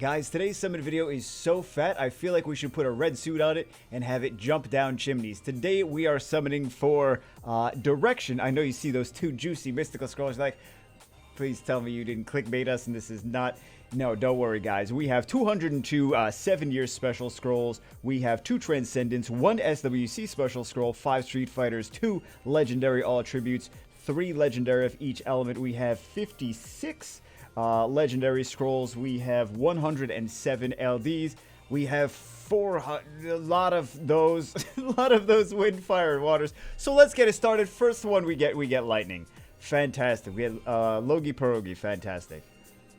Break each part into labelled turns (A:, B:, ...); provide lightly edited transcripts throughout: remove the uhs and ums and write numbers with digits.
A: Guys, today's summon video is so fat, I feel like we should put a red suit on it and have it jump down chimneys. Today, we are summoning for Direction. I know you see those two juicy mystical scrolls, like, please tell me you didn't clickbait us and this is not... No, don't worry, guys. We have 202 7-year special scrolls. We have 2 Transcendents, 1 SWC special scroll, 5 Street Fighters, 2 Legendary All Attributes, 3 Legendary of each element. We have 56 Legendary Scrolls. We have 107 LDs. We have 400, a lot of those, wind, fire, and waters. So let's get it started. First one we get lightning. Fantastic. We had Logi Pierogi. Fantastic.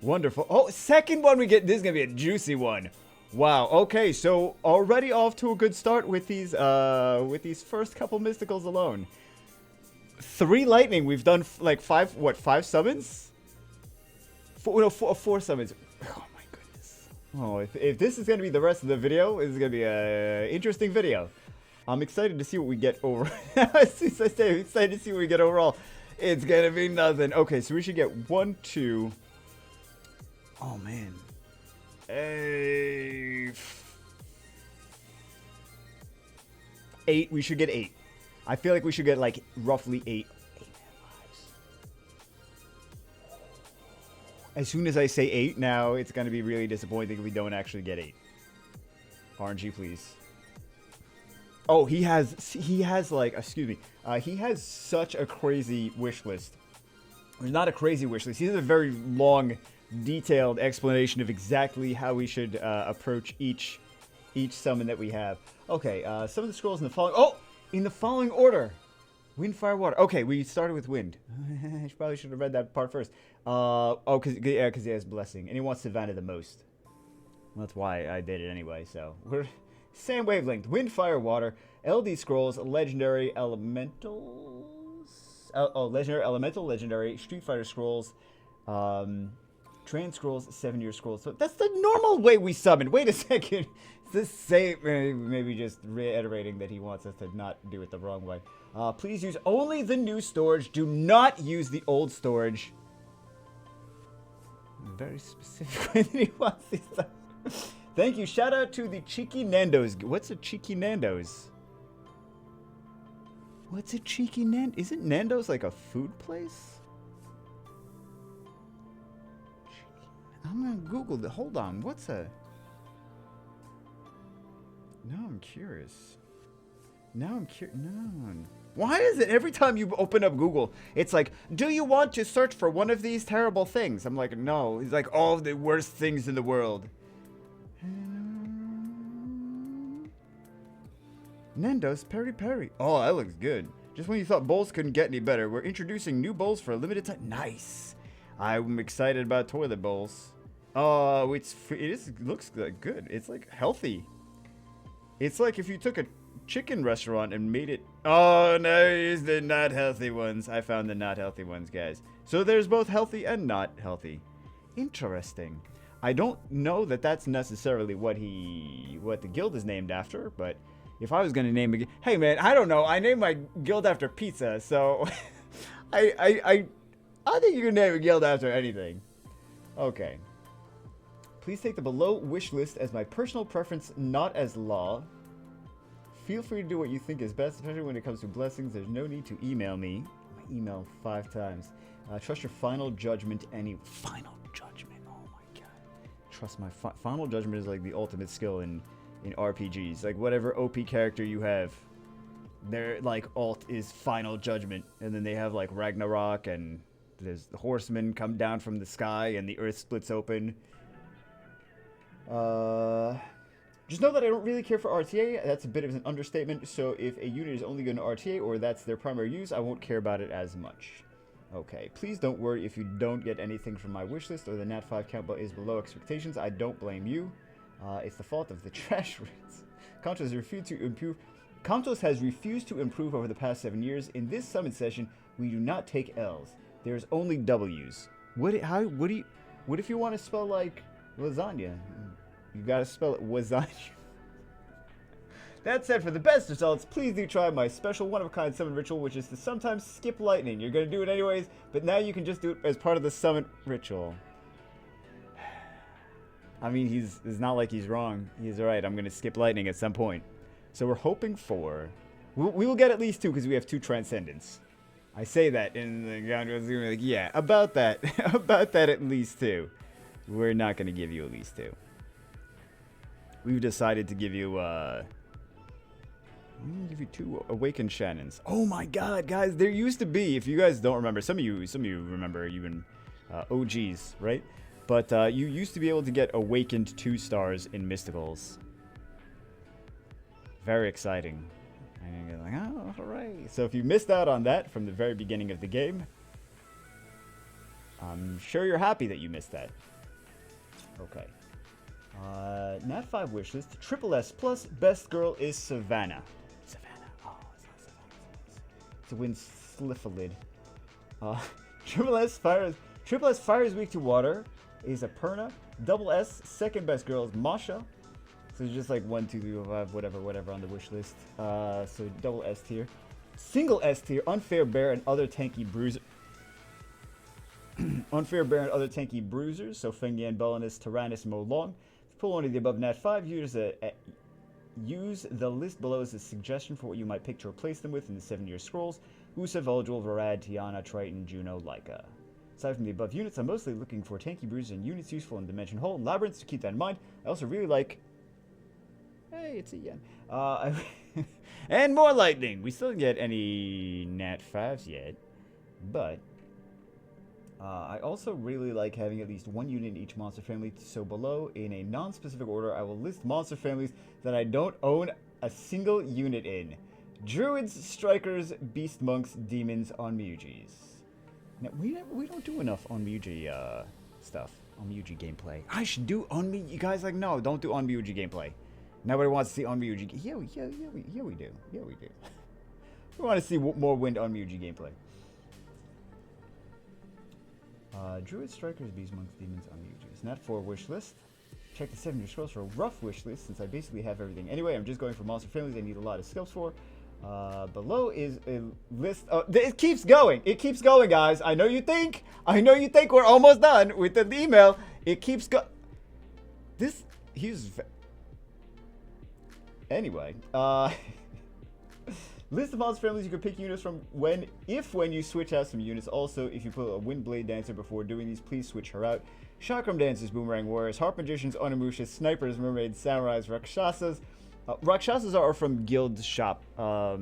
A: Wonderful. Oh, second one we get. This is gonna be a juicy one. Wow. Okay, so already off to a good start with these first couple mysticals alone. 3 lightning. We've done like 5 summons? 4 summons. Oh my goodness. Oh, if this is gonna be the rest of the video, this is gonna be a interesting video. I'm excited to see what we get over. Since I say I'm excited to see what we get overall, it's gonna be nothing. Okay, so we should get 1, 2. Oh man. 8. We should get 8. I feel like we should get like roughly 8. As soon as I say 8 now, it's going to be really disappointing if we don't actually get 8. RNG, please. Oh, he has like, excuse me. He has such a crazy wish list. Or not a crazy wish list. He has a very long, detailed explanation of exactly how we should approach each summon that we have. Okay, some of the scrolls in the following order. Wind, fire, water. Okay, we started with wind. I probably should have read that part first. Because he has blessing, and he wants Savannah the most. Well, that's why I did it anyway. So we're same wavelength. Wind, fire, water. LD scrolls, legendary elementals. Legendary elemental, legendary Street Fighter scrolls. Trans scrolls, 7-year scrolls. So that's the normal way we summon. Wait a second. It's the same. Maybe just reiterating that he wants us to not do it the wrong way. Please use only the new storage. Do not use the old storage. Very specific way that he wants these stuff. Thank you. Shout out to the Cheeky Nando's. What's a Cheeky Nando's? What's a Cheeky Nando's? Isn't Nando's like a food place? I'm gonna Google that. Hold on. What's a... Now I'm curious. No. Why is it every time you open up Google, it's like, do you want to search for one of these terrible things? I'm like, no. It's like all of the worst things in the world. Nando's Peri Peri. Oh, that looks good. Just when you thought bowls couldn't get any better, we're introducing new bowls for a limited time. Nice. I'm excited about toilet bowls. Oh, it looks good. It's like healthy. It's like if you took a chicken restaurant and made it... Oh, no, it's the not healthy ones. I found the not healthy ones, guys. So there's both healthy and not healthy. Interesting. I don't know that that's necessarily what the guild is named after, but if I was going to name a... Hey, man, I don't know. I named my guild after pizza, so... I think you can name a guild after anything. Okay. Please take the below wish list as my personal preference, not as law. Feel free to do what you think is best, especially when it comes to blessings. There's no need to email me. I emailed 5 times. Trust your final judgment. Final judgment. Oh my god. Trust my final judgment is like the ultimate skill in RPGs. Like whatever OP character you have, their like alt is final judgment, and then they have like Ragnarok, and there's the horsemen come down from the sky, and the earth splits open. Just know that I don't really care for RTA. That's a bit of an understatement. So if a unit is only going to RTA or that's their primary use, I won't care about it as much. Okay. Please don't worry if you don't get anything from my wish list or the Nat 5 count is below expectations. I don't blame you. It's the fault of the trash rates. Contos has refused to improve over the past 7 years. In this summon session, we do not take L's. There's only W's. What if you want to spell like lasagna? You gotta spell it lasagna. That said, for the best results, please do try my special one-of-a-kind summon ritual, which is to sometimes skip lightning. You're gonna do it anyways, but now you can just do it as part of the summon ritual. I mean, it's not like he's wrong. He's alright. I'm going to skip lightning at some point. So we're hoping for... We will get at least 2 because we have 2 Transcendence. I say that in the ground. Like, yeah, about that. About that at least 2. We're not going to give you at least 2. We've decided to give you... I'm going to give you 2 Awakened Shannons. Oh my god, guys. There used to be, if you guys don't remember, some of you remember even OGs, right? But you used to be able to get Awakened 2 stars in Mysticals. Very exciting. And you're like, oh, alright. So if you missed out on that from the very beginning of the game, I'm sure you're happy that you missed that. Okay. Nat 5 wishlist. Triple S plus best girl is Savannah. Savannah. Oh, it's not Savannah. To win Sliffalid. Triple S fires weak to water is Aperna. Double S second best girl is Masha. So it's just like 1, 2, 3, 4, 5, whatever on the wish list. So double S tier. Single S tier, Unfair Bear and other tanky bruiser. Unfair Bear and other tanky bruisers. So Fengyan, Belinus, Tyrannus, Mo Long. Pull one of the above Nat 5. Use the list below as a suggestion for what you might pick to replace them with in the 7-year scrolls. Usa, Voldrel, Varad, Tiana, Triton, Juno, Leica. Aside from the above units, I'm mostly looking for tanky bruisers and units useful in Dimension Hole and Labyrinths to keep that in mind. I also really like... Hey, it's a yen. And more lightning. We still didn't get any Nat 5s yet. But I also really like having at least 1 unit in each monster family. So below, in a non-specific order, I will list monster families that I don't own a single unit in. Druids, Strikers, Beast Monks, Demons, Onmyujis. Now, we don't do enough Onmyuji stuff. Onmyuji gameplay. I should do Onmyuji. You guys like, no, don't do Onmyuji gameplay. Nobody wants to see Onmyuji. Yeah, we do. Yeah, we do. We want to see more Wind Onmyuji gameplay. Druids, Strikers, Beast Monks, Demons, Onmyujis. Nat 4 wish list. Check the 7-year scrolls for a rough wish list since I basically have everything. Anyway, I'm just going for monster families I need a lot of skills for. Below is a list. It keeps going. It keeps going, guys. I know you think we're almost done with the email. It keeps Anyway, list of monster families you can pick units from when you switch out some units. Also, if you put a Windblade Dancer before doing these, please switch her out. Chakram Dancers, Boomerang Warriors, Harp Magicians, Onimushas, Snipers, Mermaids, Samurais, Rakshasas. Rakshasas are from Guild Shop, so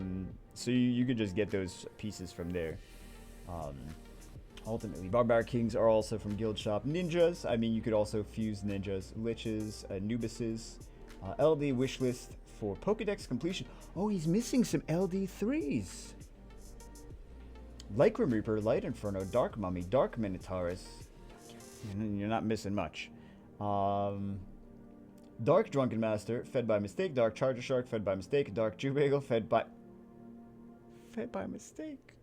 A: you could just get those pieces from there. Ultimately, Barbaric Kings are also from Guild Shop. Ninjas, I mean, you could also fuse ninjas. Liches, Anubises. LD wishlist for Pokedex completion. Oh, he's missing some LD3s. Lycrum Reaper, Light Inferno, Dark Mummy, Dark Minotaurus. You're not missing much. Dark Drunken Master, fed by mistake. Dark Charger Shark, fed by mistake. Dark Jewbagel, fed by mistake.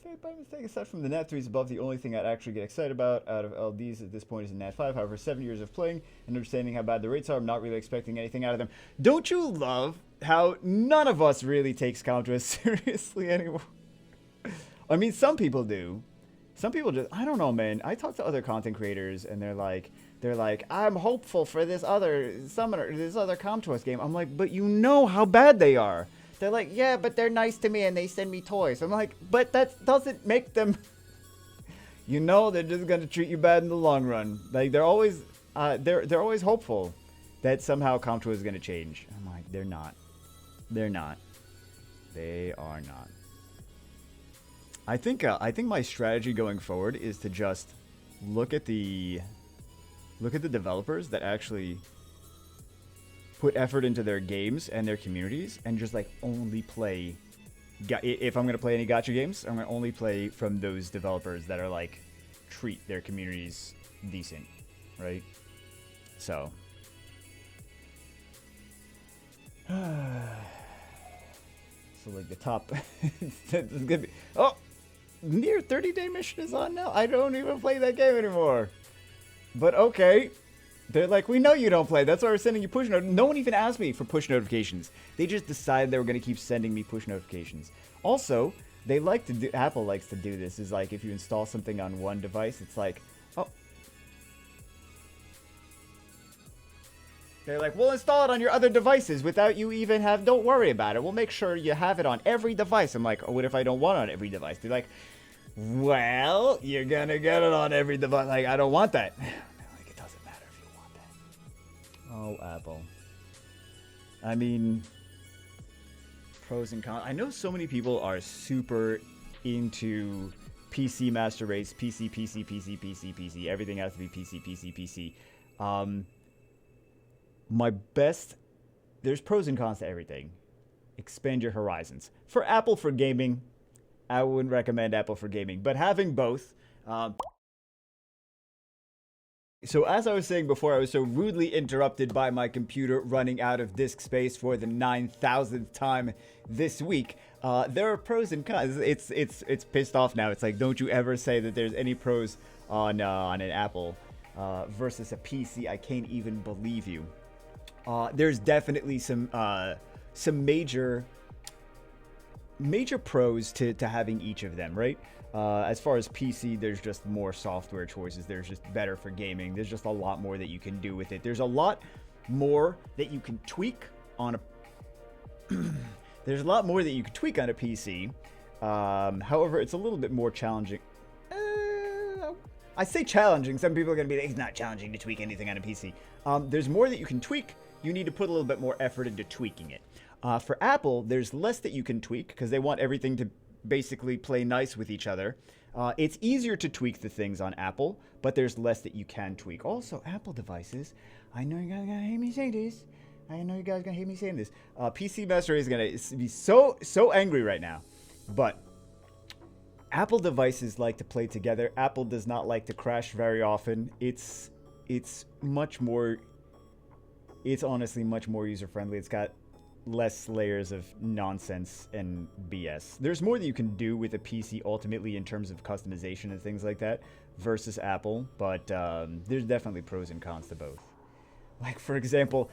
A: Fed by mistake. Aside from the Nat 3s above, the only thing I'd actually get excited about out of LDs at this point is a Nat 5. However, 7 years of playing and understanding how bad the rates are, I'm not really expecting anything out of them. Don't you love how none of us really takes Contra seriously anymore? I mean, some people do. Some people just, I don't know, man. I talk to other content creators and they're like, I'm hopeful for this other summoner, this other Comtois game. I'm like, but you know how bad they are. They're like, yeah, but they're nice to me and they send me toys. I'm like, but that doesn't make them. You know, they're just gonna treat you bad in the long run. Like they're always hopeful that somehow Comtois is gonna change. I'm like, they're not. They're not. They are not. I think my strategy going forward is to just look at the developers that actually put effort into their games and their communities and just like only play. If I'm going to play any gacha games, I'm going to only play from those developers that are like treat their communities decent, right? So. So like the top. It's gonna be, oh, near 30-day mission is on now. I don't even play that game anymore. But okay. They're like, we know you don't play. That's why we're sending you push notifications. No one even asked me for push notifications. They just decided they were going to keep sending me push notifications. Also, they like to do, Apple likes to do this, is like if you install something on one device, it's like, oh. They're like, we'll install it on your other devices without you even don't worry about it. We'll make sure you have it on every device. I'm like, oh, what if I don't want it on every device? They're like, well, you're gonna get it on every device. Like, I don't want that. Like, it doesn't matter if you want that. Oh, Apple. I mean, pros and cons. I know so many people are super into PC Master Race, PC. Everything has to be PC. There's pros and cons to everything. Expand your horizons. For Apple for gaming, I wouldn't recommend Apple for gaming, but having both. So as I was saying before, I was so rudely interrupted by my computer running out of disk space for the 9,000th time this week. There are pros and cons. It's pissed off now. It's like, don't you ever say that there's any pros on an Apple versus a PC. I can't even believe you. There's definitely some major pros to having each of them, right? As far as PC, there's just more software choices. There's just better for gaming. There's just a lot more that you can do with it. There's a lot more that you can tweak on a there's a lot more that you can tweak on a PC. However, it's a little bit more challenging. I say challenging. Some people are going to be like, it's not challenging to tweak anything on a PC. There's more that you can tweak. You need to put a little bit more effort into tweaking it. For Apple, there's less that you can tweak because they want everything to basically play nice with each other. It's easier to tweak the things on Apple, but there's less that you can tweak. Also, Apple devices, I know you guys are going to hate me saying this. PC Master Race is going to be so angry right now. But Apple devices like to play together. Apple does not like to crash very often. It's honestly much more user-friendly. It's got less layers of nonsense and BS. There's more that you can do with a PC ultimately in terms of customization and things like that versus Apple, but there's definitely pros and cons to both. Like, for example,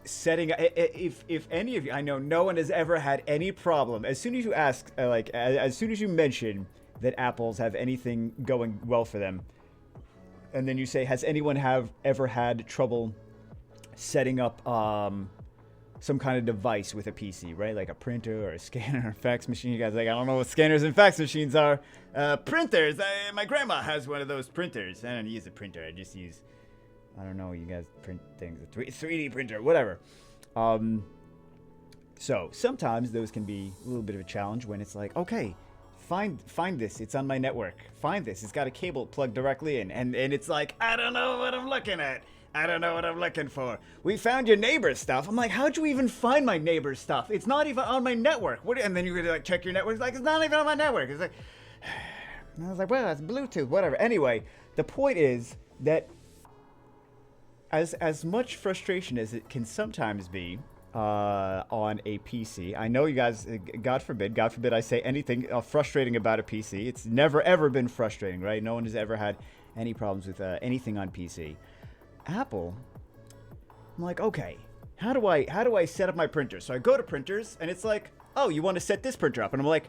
A: setting if any of you, I know no one has ever had any problem. As soon as you ask, as soon as you mention that Apples have anything going well for them, and then you say, has anyone ever had trouble setting up some kind of device with a PC, right? Like a printer or a scanner or fax machine. You guys are like, I don't know what scanners and fax machines are. Printers. My grandma has one of those printers. I don't use a printer. I just use, I don't know, you guys print things. A 3D printer, whatever. So sometimes those can be a little bit of a challenge when it's like, okay, find this. It's on my network. Find this. It's got a cable plugged directly in. And it's like, I don't know what I'm looking at. I don't know what I'm looking for. We found your neighbor's stuff. I'm like, how'd you even find my neighbor's stuff? It's not even on my network. And then you're going to like check your network. It's like, it's not even on my network. It's like, and I was like, well, that's Bluetooth, whatever. Anyway, the point is that as much frustration as it can sometimes be on a PC, I know you guys, God forbid I say anything frustrating about a PC. It's never, ever been frustrating, right? No one has ever had any problems with anything on PC. Apple, I'm like, okay, how do I set up my printer? So I go to printers and it's like, oh, you want to set this printer up? And I'm like,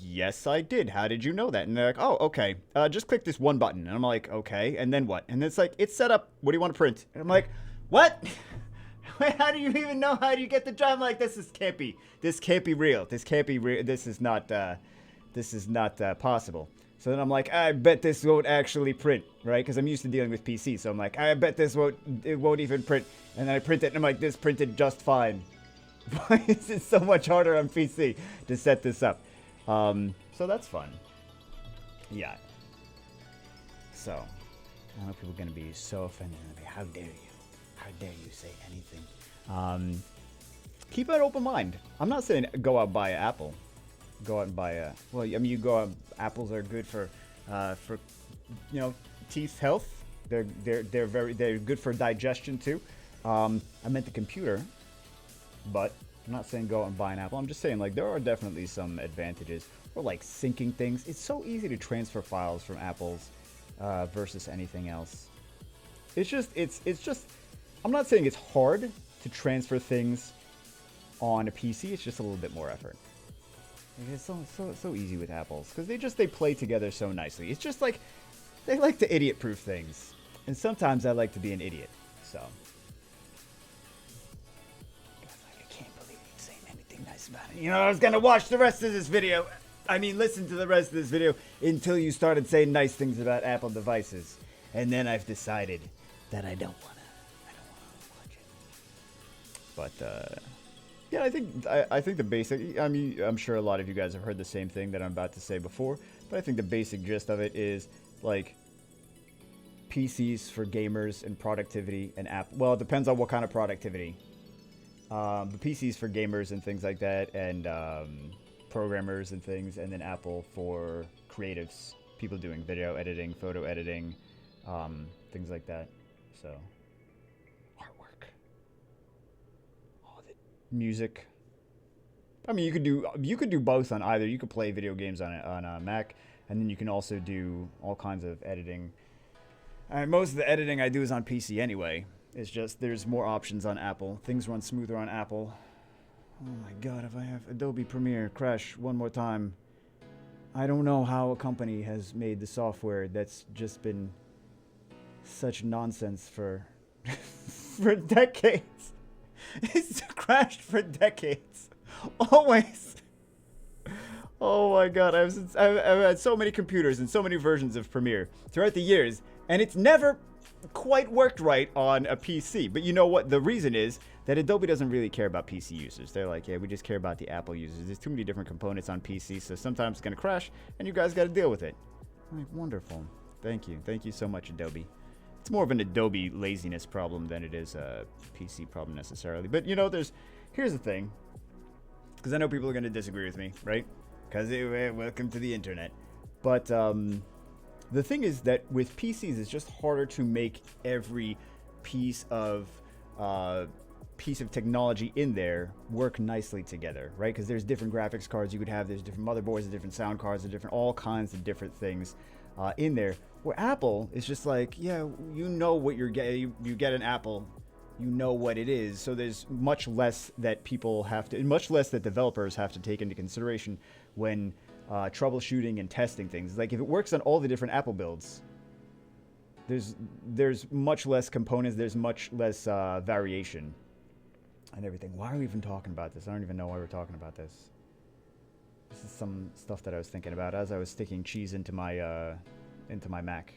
A: yes, I did. How did you know that? And they're like, oh, okay, just click this one button. And I'm like, okay, and then what? And it's like, it's set up. What do you want to print? And I'm like, what? How do you even know? How do you get the job? I'm like, this can't be real. This can't be real. This is not possible. So then I'm like, I bet this won't actually print, right? Because I'm used to dealing with PC. So I'm like, I bet it won't even print. And then I print it, and I'm like, this printed just fine. Why is it so much harder on PC to set this up? So that's fun. Yeah. So, I know people are going to be so offended. How dare you? How dare you say anything? Keep an open mind. I'm not saying go out and buy an Apple. Go out and buy a, well, I mean, you go out, apples are good for teeth health. They're good for digestion too. I meant the computer, but I'm not saying go out and buy an Apple. I'm just saying, like, there are definitely some advantages. Or like syncing things. It's so easy to transfer files from Apples versus anything else. It's just, I'm not saying it's hard to transfer things on a PC. It's just a little bit more effort. It's so easy with Apples because they play together so nicely. It's just like they like to idiot-proof things, And sometimes I like to be an idiot. So. I can't believe you saying anything nice about it. You know, I was going to watch the rest of this video. I mean, listen to the rest of this video until you started saying nice things about Apple devices. And then I've decided that I don't want to watch it. But, yeah, I think the basic, I mean, I'm sure a lot of you guys have heard the same thing that I'm about to say before, but I think the basic gist of it is, like, PCs for gamers and productivity and well, it depends on what kind of productivity. But PCs for gamers and things like that, and programmers and things, and then Apple for creatives, people doing video editing, photo editing, things like that. So, artwork, all the music. I mean, you could do both on either. You could play video games on a Mac, and then you can also do all kinds of editing. Most of the editing I do is on PC anyway. It's just there's more options on Apple. Things run smoother on Apple. Oh my god, if I have Adobe Premiere crash one more time. I don't know how a company has made the software that's just been such nonsense for for decades. It's crashed for decades. Always. Oh my god, I've had so many computers and so many versions of Premiere throughout the years, and it's never quite worked right on a PC. But you know what? The reason is that Adobe doesn't really care about PC users. They're like, yeah, we just care about the Apple users. There's too many different components on PC, so sometimes it's going to crash, and you guys got to deal with it. I'm like, wonderful. Thank you. Thank you so much, Adobe. It's more of an Adobe laziness problem than it is a PC problem necessarily. But, you know, here's the thing. Because I know people are going to disagree with me, right? Because welcome to the internet. But the thing is that with PCs, it's just harder to make every piece of technology in there work nicely together, right? Because there's different graphics cards you could have, there's different motherboards, there's different sound cards, there's different all kinds of different things in there. Where Apple is just like, yeah, you know what you're getting. You get an Apple, you know what it is. So there's much less that developers have to take into consideration when troubleshooting and testing things. Like if it works on all the different Apple builds, there's much less components, there's much less variation and everything. Why are we even talking about this? I don't even know why we're talking about this. This is some stuff that I was thinking about as I was sticking cheese into my Mac.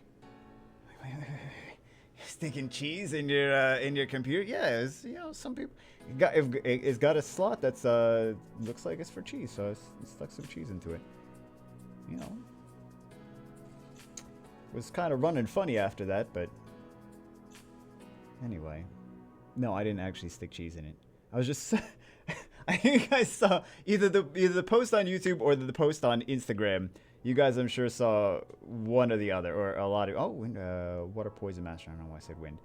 A: Sticking cheese in your computer? Yeah, it's, you know, some people it's got a slot that's looks like it's for cheese, so I stuck some cheese into it. You know, was kind of running funny after that, but anyway, no, I didn't actually stick cheese in it. I was just I think you guys saw either the post on YouTube or the post on Instagram. You guys, I'm sure, saw one or the other, or a lot of wind, water poison master. I don't know why I said wind,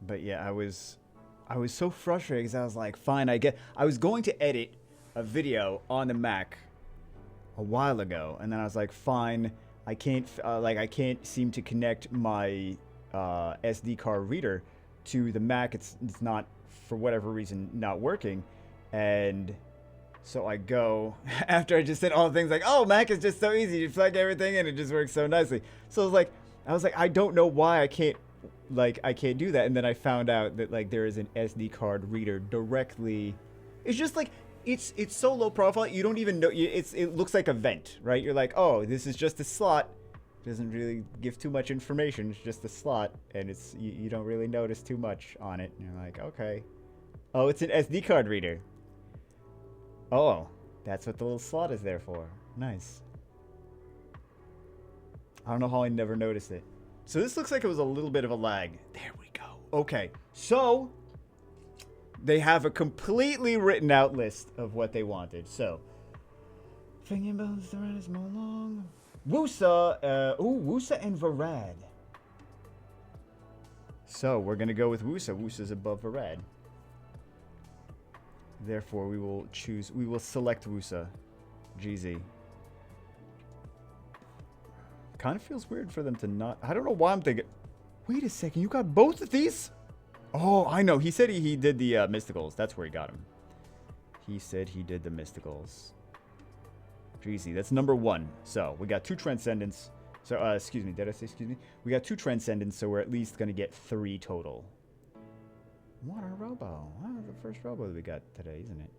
A: but yeah, I was so frustrated because I was like, fine, I was going to edit a video on the Mac a while ago, and then I was like, fine, I can't seem to connect my SD card reader to the Mac. It's not, for whatever reason, not working. And so I go, after I just said all the things like, oh, Mac is just so easy, you plug everything in, it just works so nicely. So I was like, I don't know why I can't do that. And then I found out that like there is an SD card reader directly. It's just like, it's so low profile, you don't even know, it looks like a vent, right? You're like, oh, this is just a slot. Doesn't really give too much information, it's just a slot, and it's you don't really notice too much on it. And you're like, okay. Oh, it's an SD card reader. Oh, that's what the little slot is there for. Nice. I don't know how I never noticed it. So this looks like it was a little bit of a lag. There we go. Okay, so they have a completely written out list of what they wanted. So, thinking about the rest is more long. Wusa, Wusa and Varad. So we're gonna go with Wusa. Wusa's above Varad. Therefore, we will select Wusa. GZ. Kind of feels weird for them to not. I don't know why I'm thinking. Wait a second, you got both of these? Oh, I know. He said he did the Mysticals. That's where he got them. He said he did the Mysticals. Jeezy, that's number 1. So we got 2 Transcendents. So, excuse me, did I say excuse me? We got 2 Transcendents, so we're at least going to get 3 total. What a robo. Wow, the first robo that we got today, isn't it?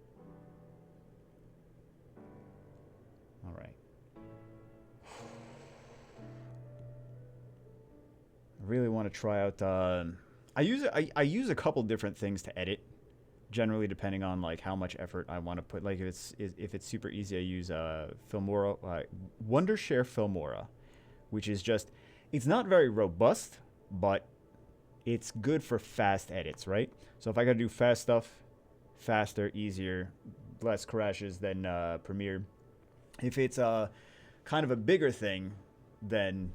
A: All right. I really want to try out... I use a couple different things to edit. Generally, depending on like how much effort I want to put. Like if it's super easy, I use Filmora, Wondershare Filmora, which is just, it's not very robust, but it's good for fast edits, right? So if I gotta do fast stuff, faster, easier, less crashes than Premiere. If it's kind of a bigger thing, then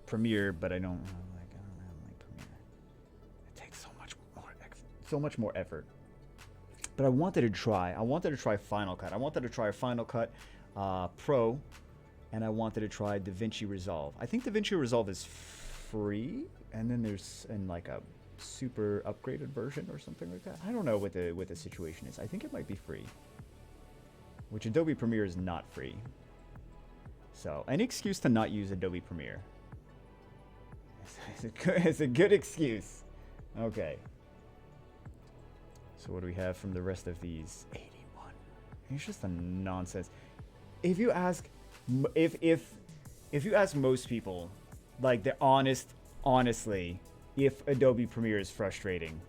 A: Premiere, but I don't like Premiere. It takes so much more effort. But I wanted to try Final Cut. I wanted to try Final Cut Pro, and I wanted to try DaVinci Resolve. I think DaVinci Resolve is free, and then there's like a super upgraded version or something like that. I don't know what the situation is. I think it might be free, which Adobe Premiere is not free. So, any excuse to not use Adobe Premiere. It's a good excuse. Okay. So what do we have from the rest of these? 81. It's just a nonsense. If you ask, if you ask most people, like they're honestly, if Adobe Premiere is frustrating,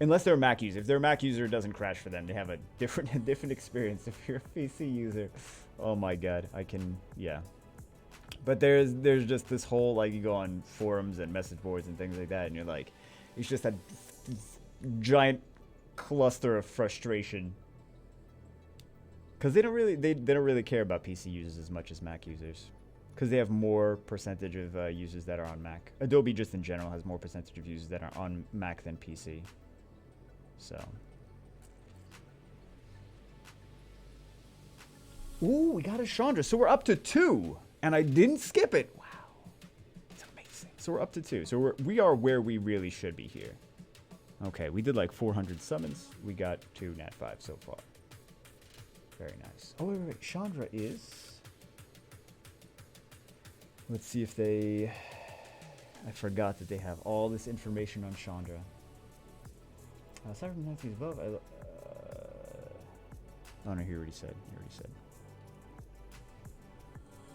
A: unless they're a Mac user. If they're a Mac user, it doesn't crash for them. They have a different experience. If you're a PC user, oh my god, yeah. But there's just this whole, like, you go on forums and message boards and things like that, and you're like, it's just a giant cluster of frustration. Because they don't really care about PC users as much as Mac users. Because they have more percentage of users that are on Mac. Adobe just in general has more percentage of users that are on Mac than PC. So. Ooh, we got a Chandra. So we're up to 2. And I didn't skip it. Wow. It's amazing. So we're up to 2. So we are where we really should be here. Okay, we did like 400 summons. We got 2 Nat 5 so far. Very nice. Oh, wait. Chandra is... Let's see if they... I forgot that they have all this information on Chandra. Aside from the 90s above, oh no, he already said.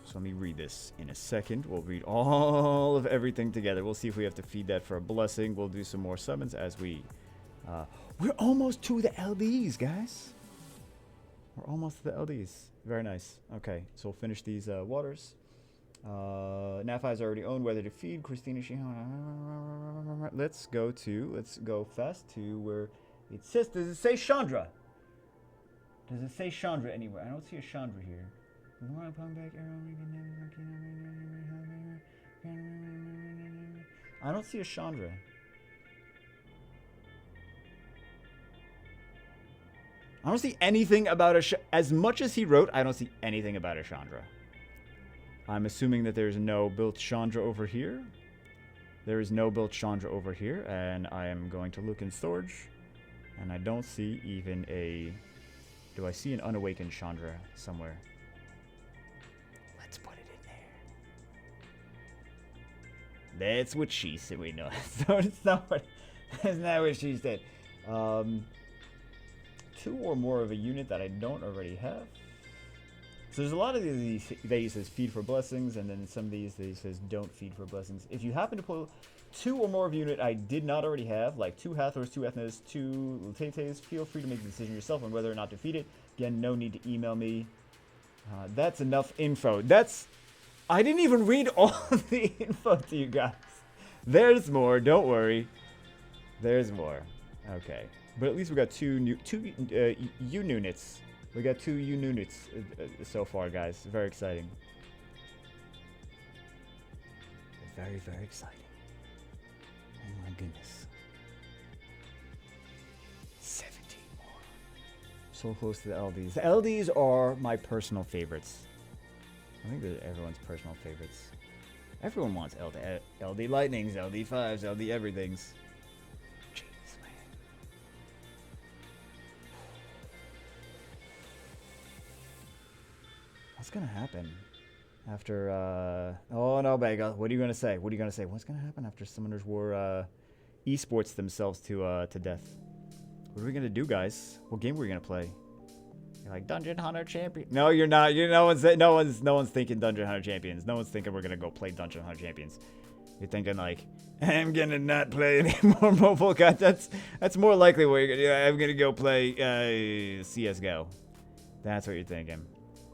A: So let me read this in a second. We'll read all of everything together. We'll see if we have to feed that for a blessing. We'll do some more summons as we... we're almost to the LDs, guys. We're almost to the LDs. Very nice. Okay, so we'll finish these waters. Nat5 is already owned. Whether to feed. Christina, let's go fast to where it says... Does it say Chandra? Does it say Chandra anywhere? I don't see a Chandra here. I don't see a Chandra. I don't see anything about as much as he wrote, I don't see anything about a Chandra. I'm assuming that there's no built Chandra over here. There is no built Chandra over here, and I am going to look in storage, and I don't see even a... Do I see an unawakened Chandra somewhere? Let's put it in there. That's what she said. Wait, no. That's not what she said. 2 or more of a unit that I don't already have. So there's a lot of these that he says feed for blessings, and then some of these that he says don't feed for blessings. If you happen to pull 2 or more of a unit I did not already have, like 2 Hathors, 2 Ethnas, 2 Lutetes, feel free to make the decision yourself on whether or not to feed it. Again, no need to email me. That's enough info. I didn't even read all of the info to you guys. There's more. Don't worry. There's more. Okay. But at least we got 2 units. We got 2 units so far, guys. Very exciting. Very, very exciting. Oh my goodness. 17 more. So close to the LDs. The LDs are my personal favorites. I think they're everyone's personal favorites. Everyone wants LD Lightnings, LD 5s, LD everythings. Jeez, man. What's gonna happen after? Oh no, Bega. What are you gonna say? What are you gonna say? What's gonna happen after Summoners War esports themselves to death? What are we gonna do, guys? What game are we gonna play? You're like Dungeon Hunter Champion. No, you're not. No one's thinking Dungeon Hunter Champions. No one's thinking we're gonna go play Dungeon Hunter Champions. You're thinking like, I'm gonna not play any more mobile content. That's more likely what you're gonna do. I'm gonna go play CS:GO. That's what you're thinking.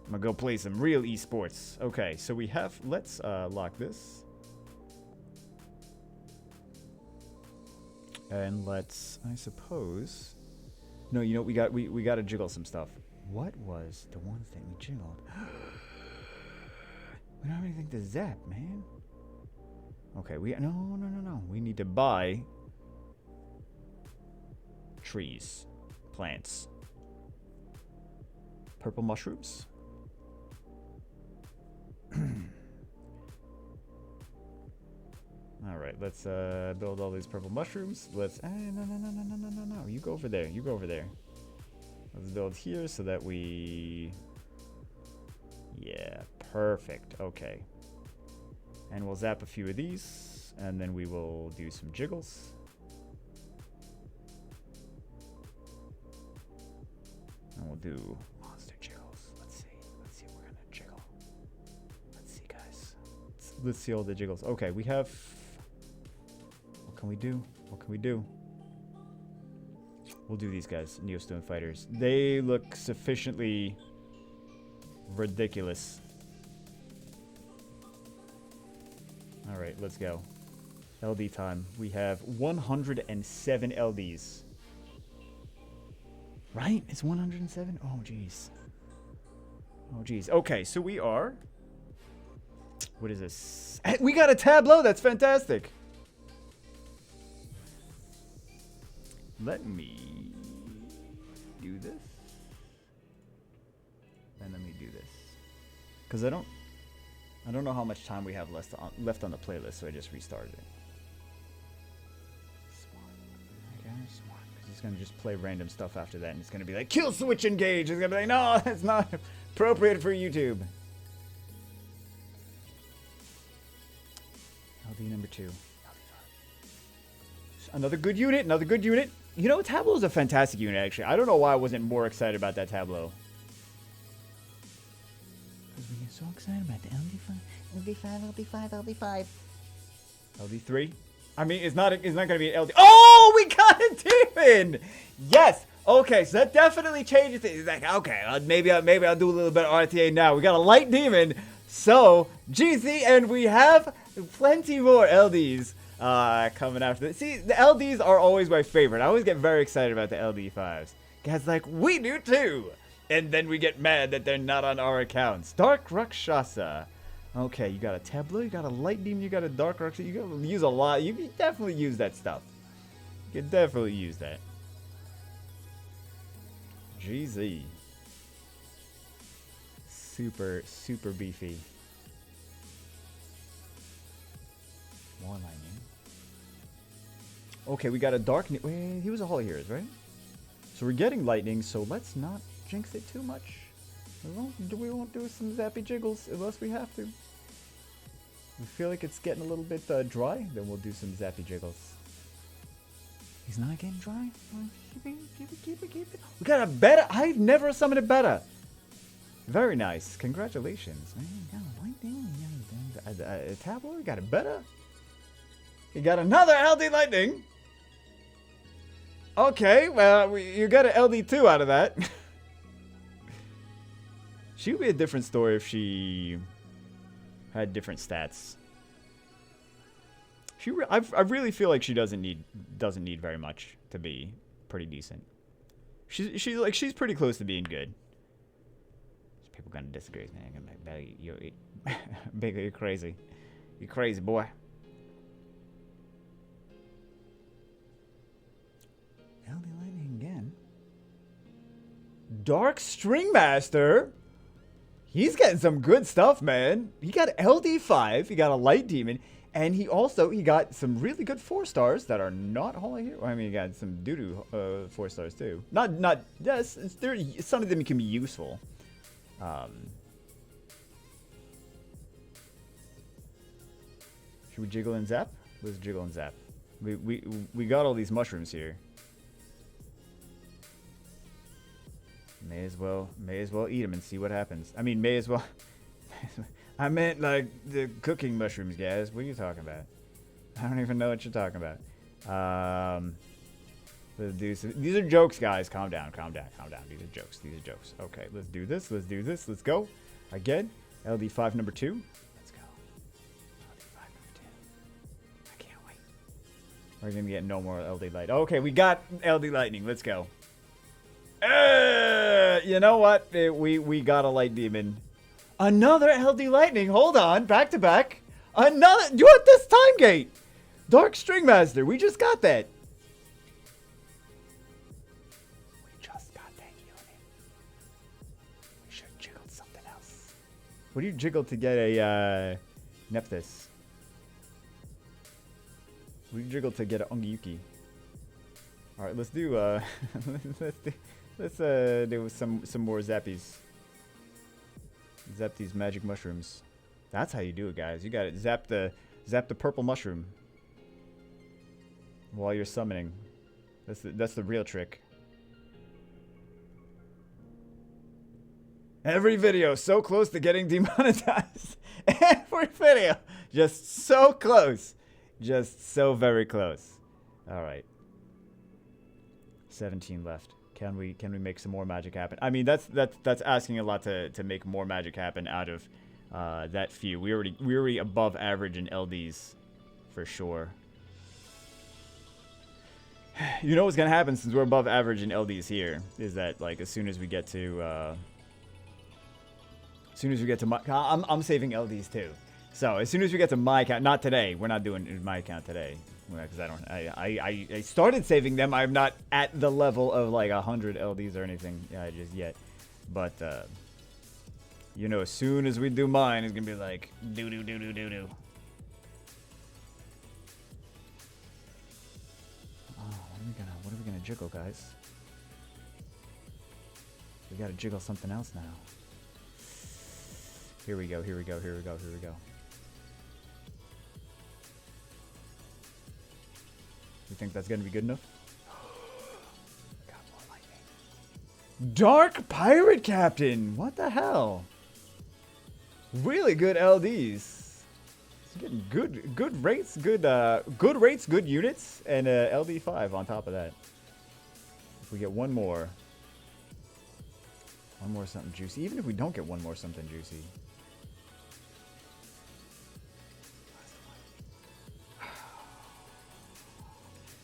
A: I'm gonna go play some real esports. Okay, so we have. Let's lock this. And let's, I suppose. No, you know we got to jiggle some stuff. What was the one thing we jiggled? We don't have anything to zap, man. Okay, no. We need to buy trees, plants, purple mushrooms. All right, let's build all these purple mushrooms. Let's no. You go over there. You go over there. Let's build here so that we. Yeah, perfect. Okay. And we'll zap a few of these, and then we will do some jiggles. And we'll do monster jiggles. Let's see what we're gonna jiggle. Let's see, guys. Let's see all the jiggles. Okay, we have. What can we do? What can we do? We'll do these guys, Neostone Fighters. They look sufficiently ridiculous. Alright, let's go. LD time. We have 107 LDs. Right? It's 107? Oh, jeez. Oh, jeez. Okay, so we are... What is this? We got a tableau! That's fantastic! Let me do this. And let me do this. Because I don't know how much time we have left on the playlist, so I just restarted it. Smart. Okay, smart. Because he's going to just play random stuff after that, and it's going to be like, kill switch engage! It's going to be like, no, that's not appropriate for YouTube. LD number 2. Another good unit, another good unit. You know, Tableau is a fantastic unit, actually. I don't know why I wasn't more excited about that Tableau. Because we get so excited about the LD5. LD3? I mean, it's not going to be an LD. Oh, we got a demon! Yes! Okay, so that definitely changes things. It's like, okay, maybe I'll do a little bit of RTA now. We got a light demon. So, GC, and we have plenty more LDs. Coming after this. See, the LDs are always my favorite. I always get very excited about the LD5s. Guys like, we do too! And then we get mad that they're not on our accounts. Dark Rakshasa. Okay, you got a Tableau, you got a Light Demon, you got a Dark Rakshasa. You gotta use a lot. You can definitely use that stuff. You can definitely use that. GZ. Super, super beefy. More lightning. Okay, we got a dark... Wait, he was a Holy Heroes, right? So we're getting lightning, so let's not jinx it too much. We won't do some zappy jiggles unless we have to. We feel like it's getting a little bit dry, then we'll do some zappy jiggles. He's not getting dry? Well, keep it. We got a beta? I've never summoned a beta. Very nice. Congratulations, man. You got a lightning, you got a Tableau, you got a beta. You got another LD Lightning. Okay, well, you got an LD2 out of that. She would be a different story if she had different stats. I really feel like she doesn't need very much to be pretty decent. She's pretty close to being good. People gonna disagree with me. I'm gonna be you're crazy. You're crazy, boy. LD Lightning again. Dark Stringmaster. He's getting some good stuff, man. He got LD5. He got a Light Demon. And he got some really good 4-stars that are not Holy Hero. I mean, he got some doo-doo 4-stars too. Yes, some of them can be useful. Should we jiggle and zap? Let's jiggle and zap. We got all these mushrooms here. May as well eat them and see what happens. I mean, may as well. I meant like the cooking mushrooms, guys. What are you talking about? I don't even know what you're talking about. Let's do some, these are jokes, guys. Calm down, calm down, calm down. These are jokes. These are jokes. Okay, let's do this. Let's do this. Let's go. Again, LD5 number 2. Let's go. LD5 number 2. I can't wait. We're gonna get no more LD light. Okay, we got LD lightning. Let's go. You know what? We got a light demon. Another LD lightning. Hold on. Back to back. Another. Do it this time gate. Dark String Master. We just got that. We just got that unit. We should jiggle something else. What do you jiggle to get a Nephthys? What do you jiggle to get an Ongiyuki? All right, let's do let's do some more zappies. Zap these magic mushrooms. That's how you do it, guys. You got it. Zap the purple mushroom while you're summoning. That's the real trick. Every video so close to getting demonetized. Every video just so close. Just so very close. All right. 17 left. Can we make some more magic happen? I mean, that's asking a lot to make more magic happen out of that few. We're already above average in LDs for sure. You know what's gonna happen since we're above average in LDs here is that like as soon as we get to my, I'm saving LDs too. So as soon as we get to my account, not today. We're not doing my account today. Because I started saving them. I'm not at the level of like 100 LDs or anything just yet, but you know, as soon as we do mine, it's gonna be like do. Oh, what are we gonna jiggle, guys? We gotta jiggle something else now. Here we go. You think that's gonna be good enough? Got more lightning. Dark Pirate Captain! What the hell? Really good LDs. It's getting good rates, good units, and LD5 on top of that. If we get one more something juicy. Even if we don't get one more something juicy.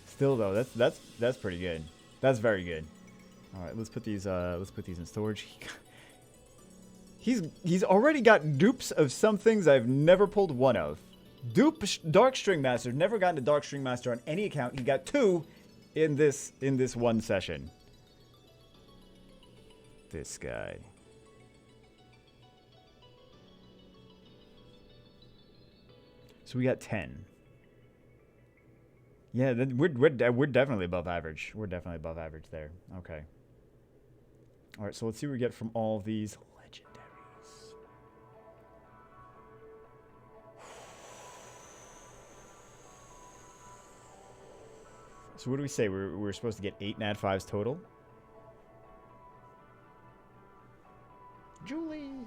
A: Still though, that's pretty good. That's very good. All right, let's put these in storage. He's already got dupes of some things I've never pulled one of. Dupe Dark String Master. Never gotten a Dark String Master on any account. He got 2 in this one session. This guy. So we got 10. Yeah, we're definitely above average. We're definitely above average there. Okay. All right, so let's see what we get from all these legendaries. So what do we say? We're supposed to get 8 Nat 5s total. Julie.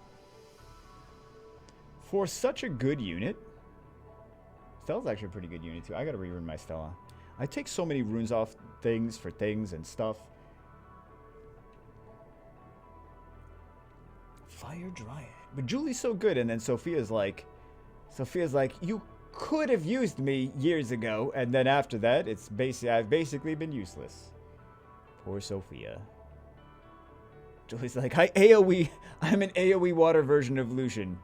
A: For such a good unit. Stella's actually a pretty good unit too. I gotta rerun my Stella. I take so many runes off things for things and stuff. Fire Dryad. But Julie's so good, and then Sophia's like, you could have used me years ago, and then after that, I've basically been useless. Poor Sophia. Julie's like, I'm an AoE water version of Lucian.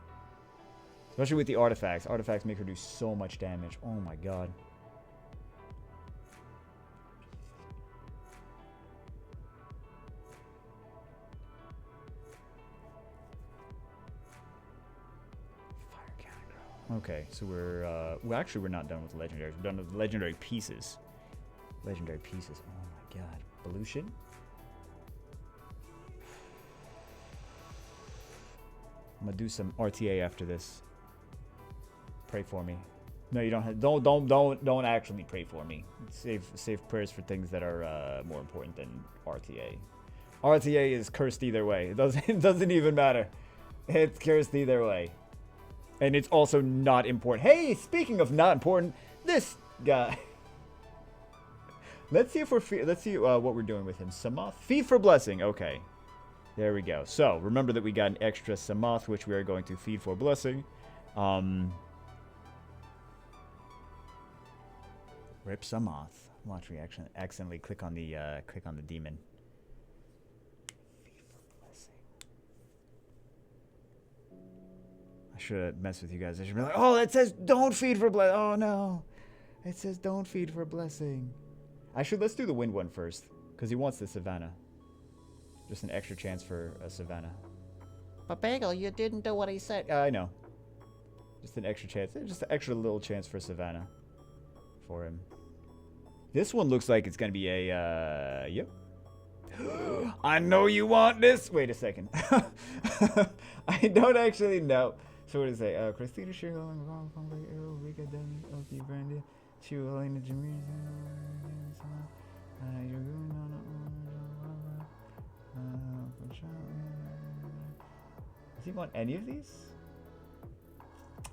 A: Especially with the artifacts. Artifacts make her do so much damage. Oh my god. Fire cannon girl. Okay, so well, actually we're not done with the legendaries. We're done with the legendary pieces. Legendary pieces. Oh my god. Belution? I'm gonna do some RTA after this. Pray for me. No, you don't have, don't actually pray for me. Save prayers for things that are more important than RTA. RTA is cursed either way. It doesn't even matter. It's cursed either way. And it's also not important. Hey, speaking of not important, this guy. Let's see if what we're doing with him. Samoth, feed for blessing. Okay, there we go. So remember that we got an extra Samoth, which we are going to feed for blessing. Rip Samoth. Watch, we actually accidentally click on the demon. Feed for blessing. I should have messed with you guys. I should be like, oh, it says don't feed for blessing. Oh no, it says don't feed for blessing. Actually, let's do the wind one first, because he wants the savannah. Just an extra chance for a savannah.
B: But Bagel, you didn't do what he said.
A: I know. Just an extra chance. Just an extra little chance for savannah. For him. This one looks like it's going to be a, yep. I know you want this. Wait a second. I don't actually know. So what does it say? Christina Shearholm, Wrong, Rika, Demi, Oki, Brandy, Chew, Helena, Jameer, does he want any of these?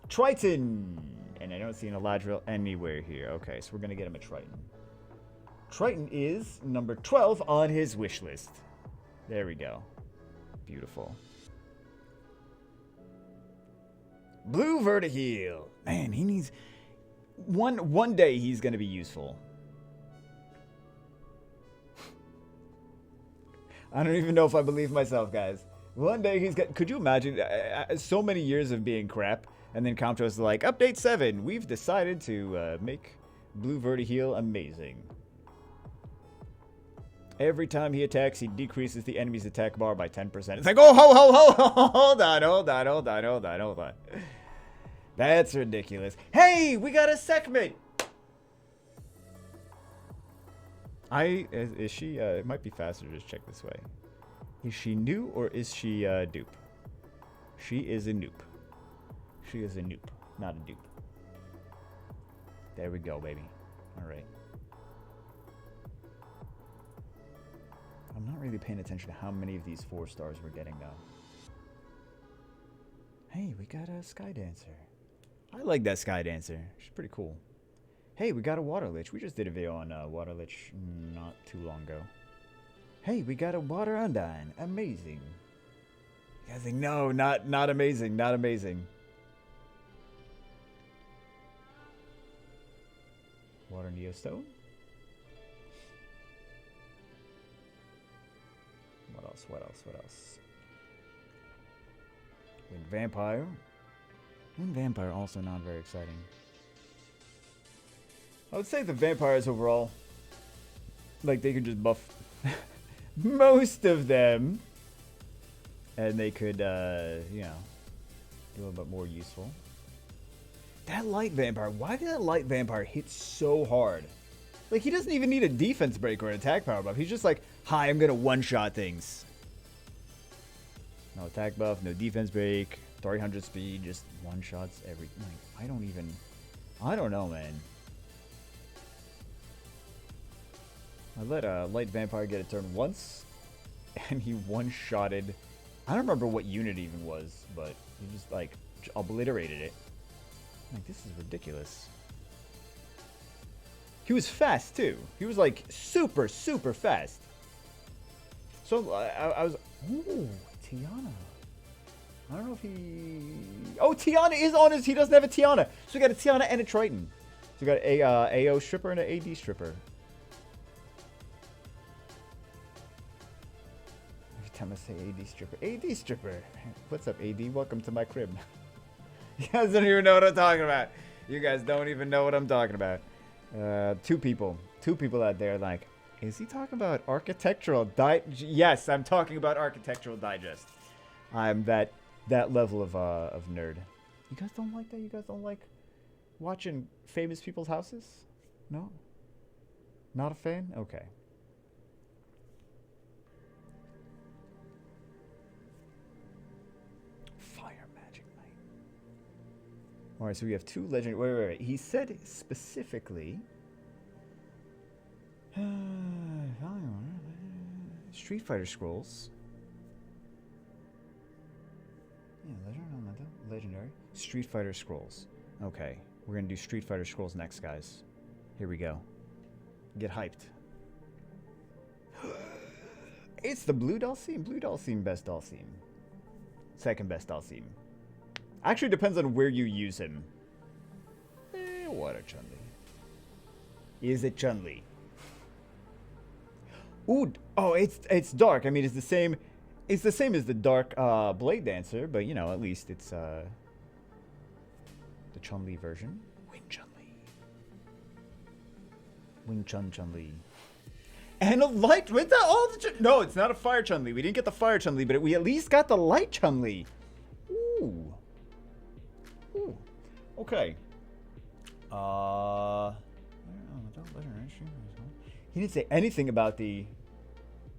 A: Triton! And I don't see an Eladriel anywhere here. Okay, so we're going to get him a Triton. Triton is number 12 on his wish list. There we go. Beautiful. Blue Vertiheel. Man, he needs... One day he's going to be useful. I don't even know if I believe myself, guys. One day he's got... Could you imagine so many years of being crap, and then Comtros is like, Update 7, we've decided to make Blue Vertiheel amazing. Every time he attacks, he decreases the enemy's attack bar by 10%. It's like, oh, hold on. That's ridiculous. Hey, we got a segment! Is she, it might be faster to just check this way. Is she new or is she dupe? She is a noob. She is a noob, not a dupe. There we go, baby. All right. I'm not really paying attention to how many of these 4 stars we're getting now. Hey, we got a Sky Dancer. I like that Sky Dancer. She's pretty cool. Hey, we got a Water Lich. We just did a video on Water Lich not too long ago. Hey, we got a Water Undyne. Amazing. You guys think, no, not amazing. Not amazing. Water Neostone. What else? Wind Vampire. Wind Vampire also not very exciting. I would say the vampires overall, like, they could just buff most of them, and they could, you know, be a little bit more useful. That light vampire, why did that light vampire hit so hard? Like, he doesn't even need a defense break or an attack power buff. He's just like, hi, I'm gonna one-shot things. No attack buff, no defense break, 300 speed, just one-shots every... Like, I don't know, man. I let a light vampire get a turn once, and he one-shotted... I don't remember what unit even was, but he just, like, obliterated it. Like, this is ridiculous. He was fast, too. He was, like, super, super fast. So, I was... Ooh, Tiana. I don't know if he... Oh, Tiana is on his... He doesn't have a Tiana. So we got a Tiana and a Triton. So we got a AO stripper and an AD stripper. Every time I say AD stripper. AD stripper. What's up, AD? Welcome to my crib. You guys don't even know what I'm talking about. You guys don't even know what I'm talking about. Two people out there like, is he talking about Architectural Digest? Yes, I'm talking about Architectural Digest. I'm that level of nerd. You guys don't like that? You guys don't like watching famous people's houses? No? Not a fan? Okay. All right, so we have 2 legendary. Wait. He said specifically. Street Fighter scrolls. Yeah, legendary. Street Fighter scrolls. Okay, we're gonna do Street Fighter scrolls next, guys. Here we go. Get hyped. It's the Blue Dhalsim. Blue Dhalsim, best Dhalsim. Second best Dhalsim. Actually, depends on where you use him. What a Chun-Li. Is it Chun-Li? Ooh, oh, it's dark. I mean, it's the same. It's the same as the dark Blade Dancer, but you know, at least it's the Chun-Li version. Wing Chun-Li. Wing Chun-Li. And a light with that all the no, it's not a fire Chun-Li. We didn't get the fire Chun-Li, but we at least got the light Chun-Li. Ooh. Ooh. Okay. He didn't say anything about the.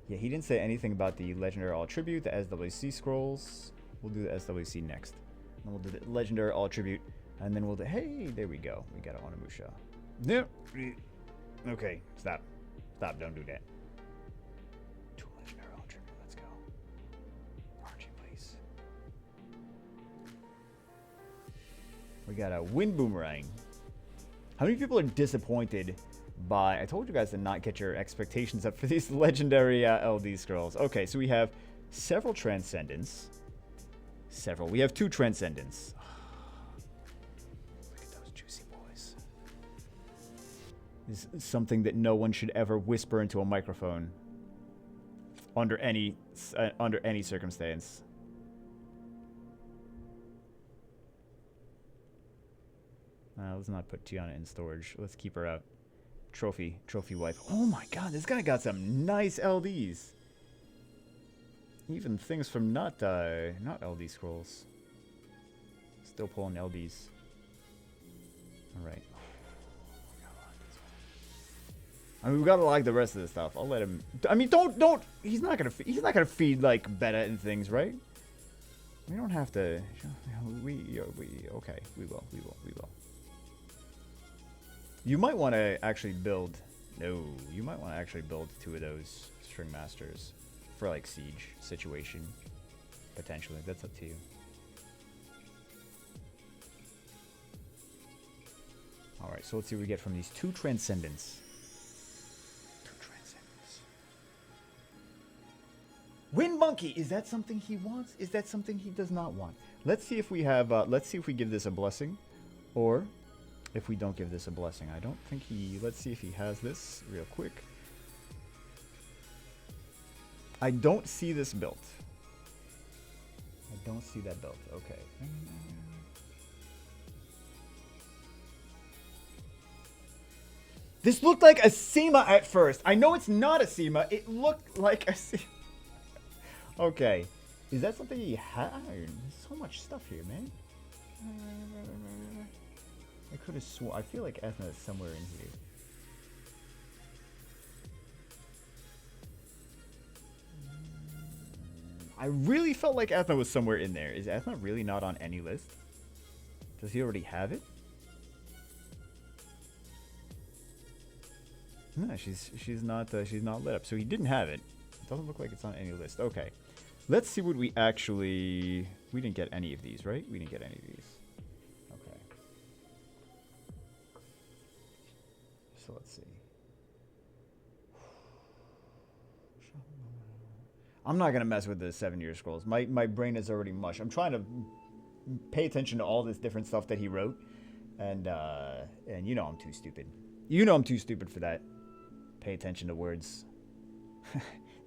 A: Yeah, he didn't say anything about the Legendary All Tribute, the SWC scrolls. We'll do the SWC next. Then we'll do the Legendary All Tribute, and then we'll do. Hey, there we go. We got an Onimusha. Yep. Okay, stop. Stop, don't do that. 2 Legendary All Tribute, let's go. RNG, please. We got a Wind Boomerang. How many people are disappointed by... I told you guys to not get your expectations up for these legendary LD scrolls. Okay, so we have several Transcendence. Several. We have 2 Transcendence. Look at those juicy boys. This is something that no one should ever whisper into a microphone. Under any circumstance. Let's not put Tiana in storage. Let's keep her out. Trophy wife. Oh my god, this guy got some nice LDs. Even things from not LD scrolls. Still pulling LDs. Alright. I mean, we gotta like the rest of the stuff. I'll let him. I mean, don't. He's not gonna feed like beta and things, right? We don't have to. Okay. We will. You might want to actually build. No, you might want to actually build 2 of those String Masters for like siege situation. Potentially, that's up to you. All right, so let's see what we get from these 2 Transcendence. 2 Transcendence. Wind Monkey. Is that something he wants? Is that something he does not want? Let's see if we have. Let's see if we give this a blessing, or. If we don't give this a blessing. I don't think he... Let's see if he has this real quick. I don't see this built. I don't see that built. Okay. This looked like a SEMA at first. I know it's not a SEMA. It looked like a SEMA. Okay. Is that something he had? There's so much stuff here, man. I could have sworn. I feel like Ethna is somewhere in here. I really felt like Ethna was somewhere in there. Is Ethna really not on any list? Does he already have it? No, she's not lit up. So he didn't have it. It doesn't look like it's on any list. Okay, let's see what we actually. We didn't get any of these, right? We didn't get any of these. So let's see. I'm not gonna mess with the 7-year scrolls. My brain is already mush. I'm trying to pay attention to all this different stuff that he wrote, and you know I'm too stupid. You know I'm too stupid for that. Pay attention to words.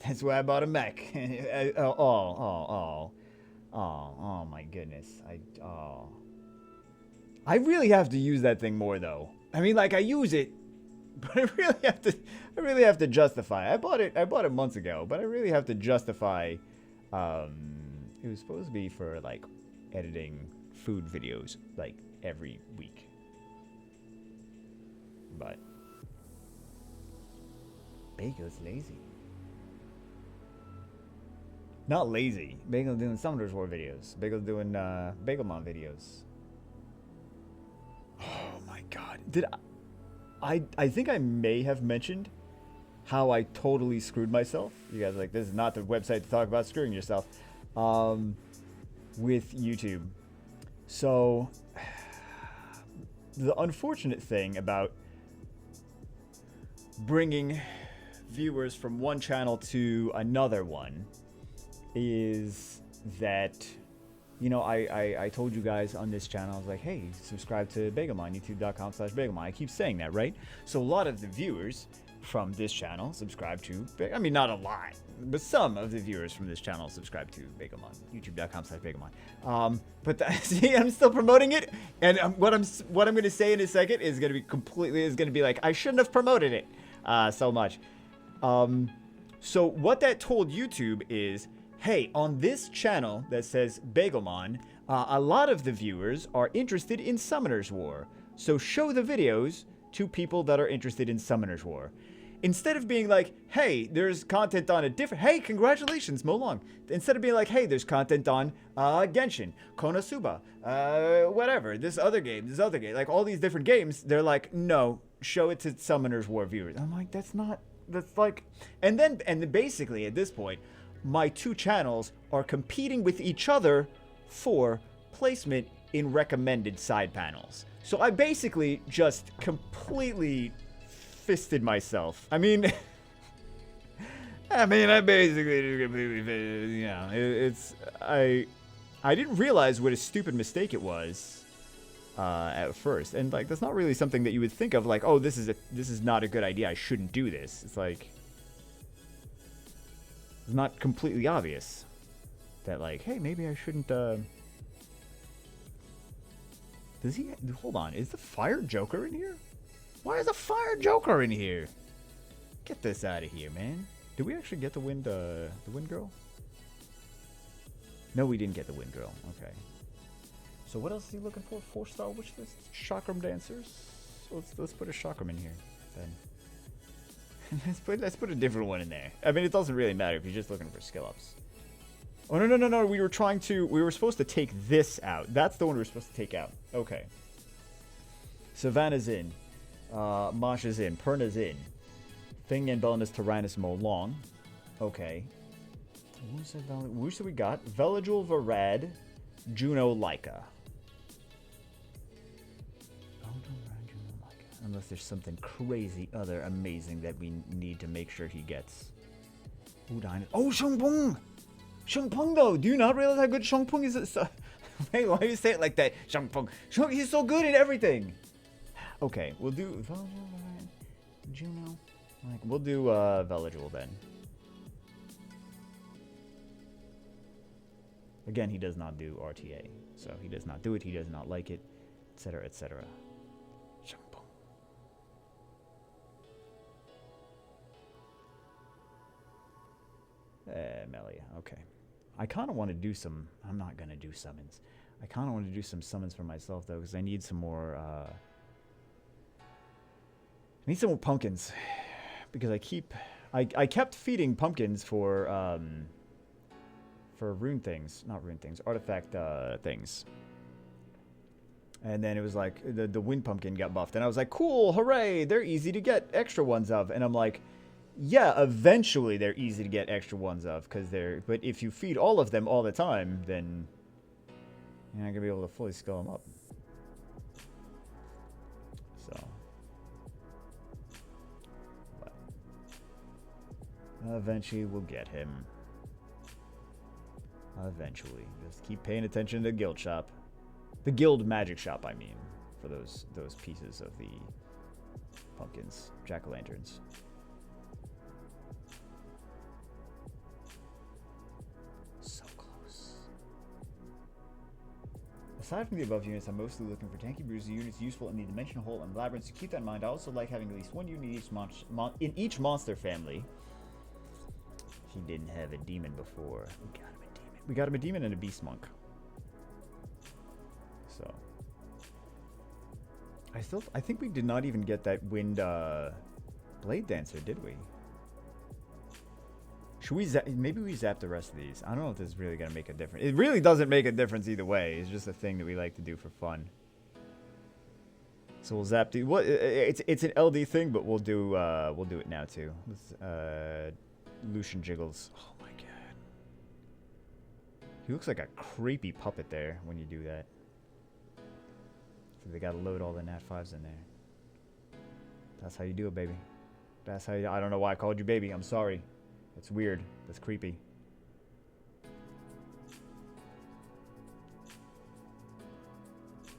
A: That's why I bought a Mac. Oh my goodness. I really have to use that thing more though. I mean, like I use it. But I really have to justify. I bought it months ago, but I really have to justify. It was supposed to be for like editing food videos like every week. But Bagel's lazy. Not lazy. Bagel's doing Summoners War videos. Bagel's doing Bagelmon videos. Oh my god. I think I may have mentioned how I totally screwed myself. You guys are like, this is not the website to talk about screwing yourself. With YouTube. So, the unfortunate thing about bringing viewers from one channel to another one is that, you know, I told you guys on this channel, I was like, hey, subscribe to Bagelmon, youtube.com/Bagelmon. I keep saying that, right? So a lot of the viewers from this channel subscribe to, I mean, not a lot, but some of the viewers from this channel subscribe to Bagelmon, youtube.com/Bagelmon. See, I'm still promoting it, and what I'm going to say in a second is going to be like, I shouldn't have promoted it so much. So what that told YouTube is, hey, on this channel that says Bagelmon, a lot of the viewers are interested in Summoner's War. So show the videos to people that are interested in Summoner's War. Instead of being like, hey, there's content on a different... Hey, congratulations, Molong. Instead of being like, hey, there's content on Genshin, Konosuba, whatever, this other game, like all these different games, they're like, no, show it to Summoner's War viewers. I'm like, that's like... And then basically, at this point, my two channels are competing with each other for placement in recommended side panels. So I basically just completely fisted myself. I mean, I basically just completely, you know, I didn't realize what a stupid mistake it was at first, and like that's not really something that you would think of, like, oh, this is not a good idea, I shouldn't do this. It's like, it's not completely obvious that, like, hey, maybe I shouldn't. Does he? Hold on. Is the Fire Joker in here? Why is the Fire Joker in here? Get this out of here, man. Did we actually get the Wind Girl? No, we didn't get the Wind Girl. Okay. So what else is he looking for? 4-star wish list? Chakram dancers. Let's put a Chakram in here then. let's put a different one in there. I mean, it doesn't really matter if you're just looking for skill ups. Oh, no. We were supposed to take this out. That's the one we were supposed to take out. Okay. Savannah's in. Masha's in. Perna's in. Thing and Belinus Tyrannus Molong. Okay. Who should we got? Veligil Varad. Juno Laika. Unless there's something crazy other amazing that we need to make sure he gets. Udine. Oh, Shungpung! Shungpung, though! Do you not realize how good Shungpung is? Wait, why do you say it like that? Shungpung. He's so good in everything! Okay, we'll do Juno. Like, we'll do Veligil then. Again, he does not do RTA. So he does not do it, he does not like it, etc., etc. Shungpung. Melia, okay. I kind of want to do some... I'm not going to do summons. I kind of want to do some summons for myself, though, because I need some more... I need some more pumpkins. Because I kept feeding pumpkins for rune things. Not rune things. Artifact things. And then it was like, the wind pumpkin got buffed. And I was like, cool, hooray, they're easy to get extra ones of. And I'm like... Yeah, eventually they're easy to get extra ones of, because they're... But if you feed all of them all the time, then you're not going to be able to fully scale them up. So. But eventually we'll get him. Eventually. Just keep paying attention to the guild shop. The guild magic shop, I mean. For those pieces of the pumpkins. Jack-o'-lanterns. Aside from the above units, I'm mostly looking for tanky bruiser units useful in the Dimension Hole and Labyrinth, so keep that in mind. I also like having at least one unit in each monster family. He didn't have a demon before. We got him a demon. We got him a demon and a beast monk. So. I think we did not even get that wind blade dancer, did we? Should we maybe we zap the rest of these. I don't know if this is really going to make a difference. It really doesn't make a difference either way. It's just a thing that we like to do for fun. So we'll zap the what? It's an LD thing, but we'll do it now too. Let's Lucian Jiggles. Oh my god, he looks like a creepy puppet there when you do that. So they gotta load all the Nat 5s in there. That's how you do it, baby. That's how you. I don't know why I called you baby. I'm sorry. It's weird. That's creepy.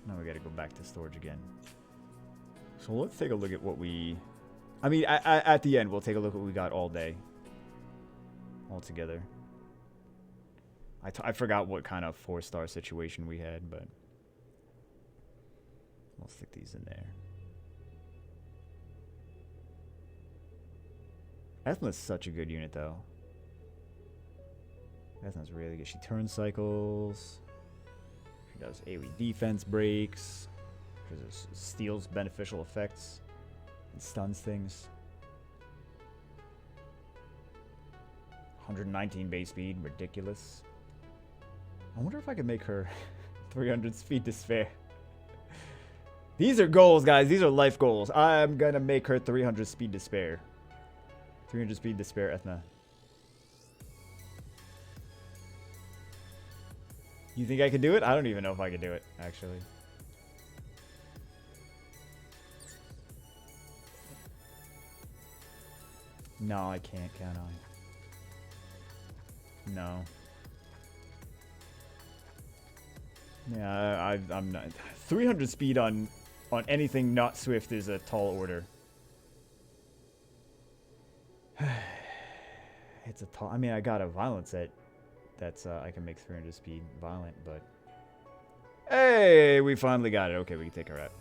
A: Now we gotta go back to storage again. So let's take a look at what we... I mean, at the end, we'll take a look at what we got all day. All together. I forgot what kind of 4-star situation we had, but... We'll stick these in there. Ethna's such a good unit, though. Ethna's really good. She turns cycles. She does AoE defense breaks. Because it steals beneficial effects and stuns things. 119 base speed, ridiculous. I wonder if I could make her 300 speed to spare. These are goals, guys. These are life goals. I'm gonna make her 300 speed to spare. 300 speed to spare, Ethna. You think I could do it? I don't even know if I could do it, actually. No, I can't, can I? No. Yeah, I'm not. 300 speed on anything not Swift is a tall order. It's a tall. I mean, I got a violent set that's I can make 300 speed violent, but hey, we finally got it. Okay, we can take her out.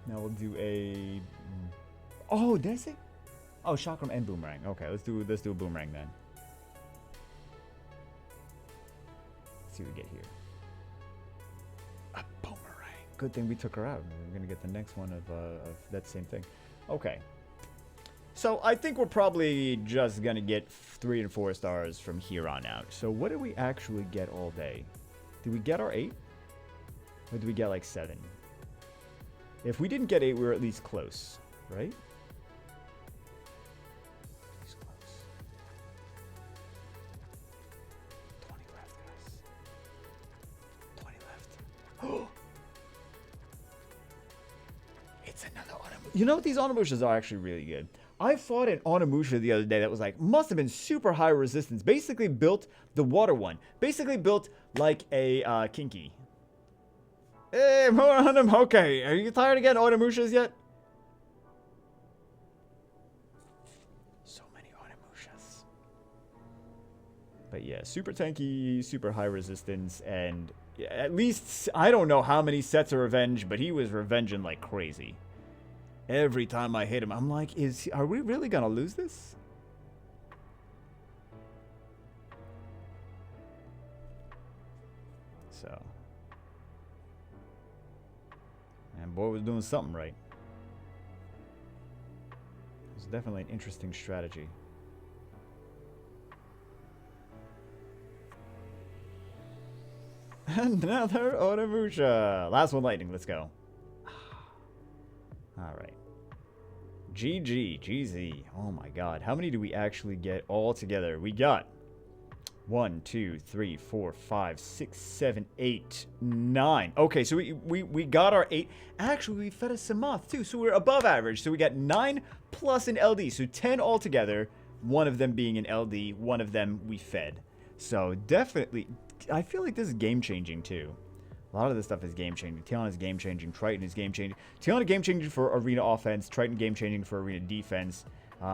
A: Now we'll do a. Oh, did I say? Oh, chakram and boomerang. Okay, let's do a boomerang then. Let's see what we get here. A boomerang. Good thing we took her out. We're gonna get the next one of that same thing. Okay. So I think we're probably just gonna get 3 and 4 stars from here on out. So what did we actually get all day? Did we get our 8? Or did we get like 7? If we didn't get 8, we were at least close, right? It's another Onimusha. You know what? These Onimushas are actually really good. I fought an Onimusha the other day that was like, must have been super high resistance. Basically built the water one. Basically built like a Kinky. Hey, more on them. Okay, are you tired of getting Onimushas yet? So many Onimushas. But yeah, super tanky, super high resistance, and at least, I don't know how many sets of revenge, but he was revenging like crazy. Every time I hit him, I'm like, are we really gonna lose this? So. And boy was doing something right. It was definitely an interesting strategy. Another Onimusha. Last one lightning, let's go. Alright. GG. Oh my god. How many do we actually get all together? We got 1, 2, 3, 4, 5, 6, 7, 8, 9. Okay, so we got our 8. Actually, we fed a Samoth too, so we're above average. So we got 9 plus an LD. So 10 altogether. One of them being an LD. One of them we fed. So definitely, I feel like this is game-changing too. A lot of this stuff is game-changing. Tiana is game-changing. Triton is game-changing. Tiana game-changing for arena offense. Triton game-changing for arena defense.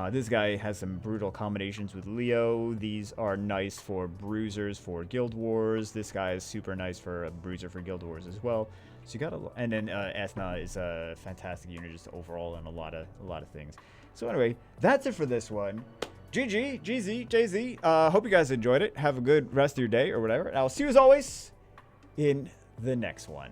A: This guy has some brutal combinations with Leo. These are nice for bruisers for Guild Wars. This guy is super nice for a bruiser for Guild Wars as well. So you got a, and then Ethna is a fantastic unit just overall and a lot of things. So anyway, that's it for this one. GG, GZ, JZ. Hope you guys enjoyed it. Have a good rest of your day or whatever. And I'll see you as always in the next one.